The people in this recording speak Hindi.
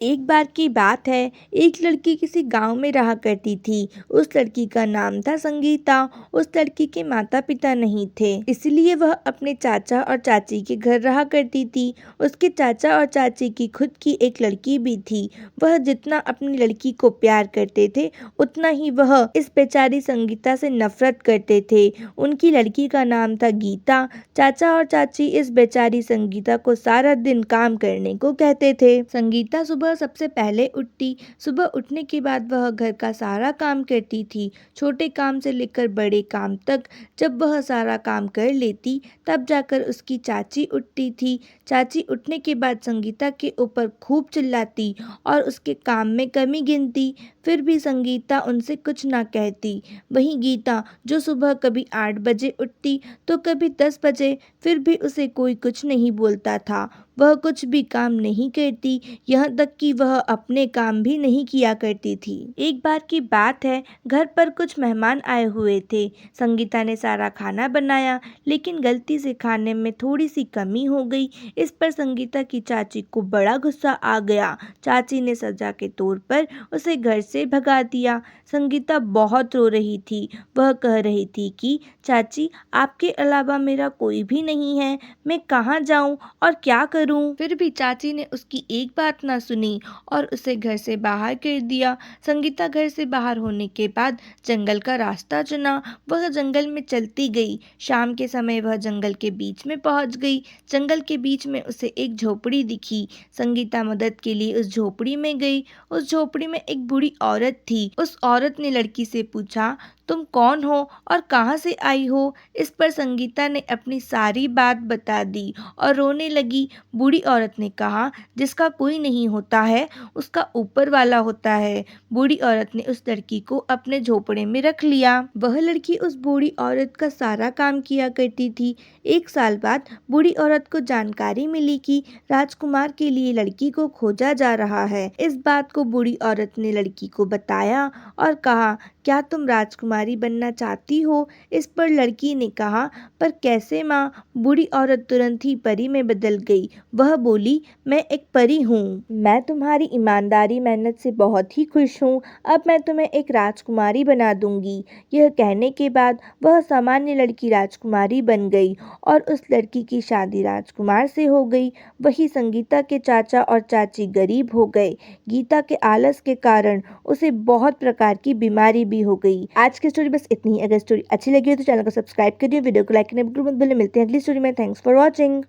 एक बार की बात है, एक लड़की किसी गांव में रहा करती थी। उस लड़की का नाम था संगीता। उस लड़की के माता पिता नहीं थे, इसलिए वह अपने चाचा और चाची के घर रहा करती थी। उसके चाचा और चाची की खुद की एक लड़की भी थी। वह जितना अपनी लड़की को प्यार करते थे, उतना ही वह इस बेचारी संगीता से नफरत करते थे। उनकी लड़की का नाम था गीता। चाचा और चाची इस बेचारी संगीता को सारा दिन काम करने को कहते थे। संगीता सुबह सबसे पहले उठती। सुबह उठने के बाद वह घर का सारा काम करती थी, छोटे काम से लेकर बड़े काम तक। जब वह सारा काम कर लेती, तब जाकर उसकी चाची उठती थी। चाची उठने के बाद संगीता के ऊपर खूब चिल्लाती और उसके काम में कमी गिनती। फिर भी संगीता उनसे कुछ ना कहती। वहीं गीता, जो सुबह कभी 8 बजे उठती तो कभी 10 बजे, फिर भी उसे कोई कुछ नहीं बोलता था। वह कुछ भी काम नहीं करती, यहाँ तक कि वह अपने काम भी नहीं किया करती थी। एक बार की बात है, घर पर कुछ मेहमान आए हुए थे। संगीता ने सारा खाना बनाया, लेकिन गलती से खाने में थोड़ी सी कमी हो गई। इस पर संगीता की चाची को बड़ा गुस्सा आ गया। चाची ने सजा के तौर पर उसे घर से भगा दिया। संगीता बहुत रो रही थी। वह कह रही थी कि चाची, आपके अलावा मेरा कोई भी नहीं है, मैं कहाँ जाऊँ और क्या करूँ। फिर भी चाची ने उसकी एक बात ना सुनी और उसे घर से बाहर कर दिया। संगीता घर से बाहर होने के बाद जंगल का रास्ता चुना। वह जंगल में चलती गई। शाम के समय वह जंगल के बीच में पहुंच गई। जंगल के बीच में उसे एक झोपड़ी दिखी। संगीता मदद के लिए उस झोपड़ी में गई। उस झोपड़ी में एक बूढ़ी औरत थी। उस औरत ने लड़की से पूछा, तुम कौन हो और कहाँ से आई हो। इस पर संगीता ने अपनी सारी बात बता दी और रोने लगी। बूढ़ी औरत ने कहा, जिसका कोई नहीं होता है, उसका ऊपर वाला होता है। बूढ़ी औरत ने उस लड़की को अपने झोपड़े में रख लिया। वह लड़की उस बूढ़ी औरत का सारा काम किया करती थी। 1 साल बाद बूढ़ी औरत को जानकारी मिली कि राजकुमार के लिए लड़की को खोजा जा रहा है। इस बात को बूढ़ी औरत ने लड़की को बताया और कहा, क्या तुम राजकुमारी बनना चाहती हो। इस पर लड़की ने कहा, पर कैसे माँ। बूढ़ी औरत तुरंत ही परी में बदल गई। वह बोली, मैं एक परी हूँ। मैं तुम्हारी ईमानदारी मेहनत से बहुत ही खुश हूँ। अब मैं तुम्हें एक राजकुमारी बना दूंगी। यह कहने के बाद वह सामान्य लड़की राजकुमारी बन गई और उस लड़की की शादी राजकुमार से हो गई। वही संगीता के चाचा और चाची गरीब हो गए। गीता के आलस के कारण उसे बहुत प्रकार की बीमारी भी हो गई। आज की स्टोरी बस इतनी ही। अगर स्टोरी अच्छी लगी हो तो चैनल को सब्सक्राइब करिए, वीडियो को लाइक करना बिल्कुल मत भूलिए। मिलते हैं अगली स्टोरी में। Thanks for watching.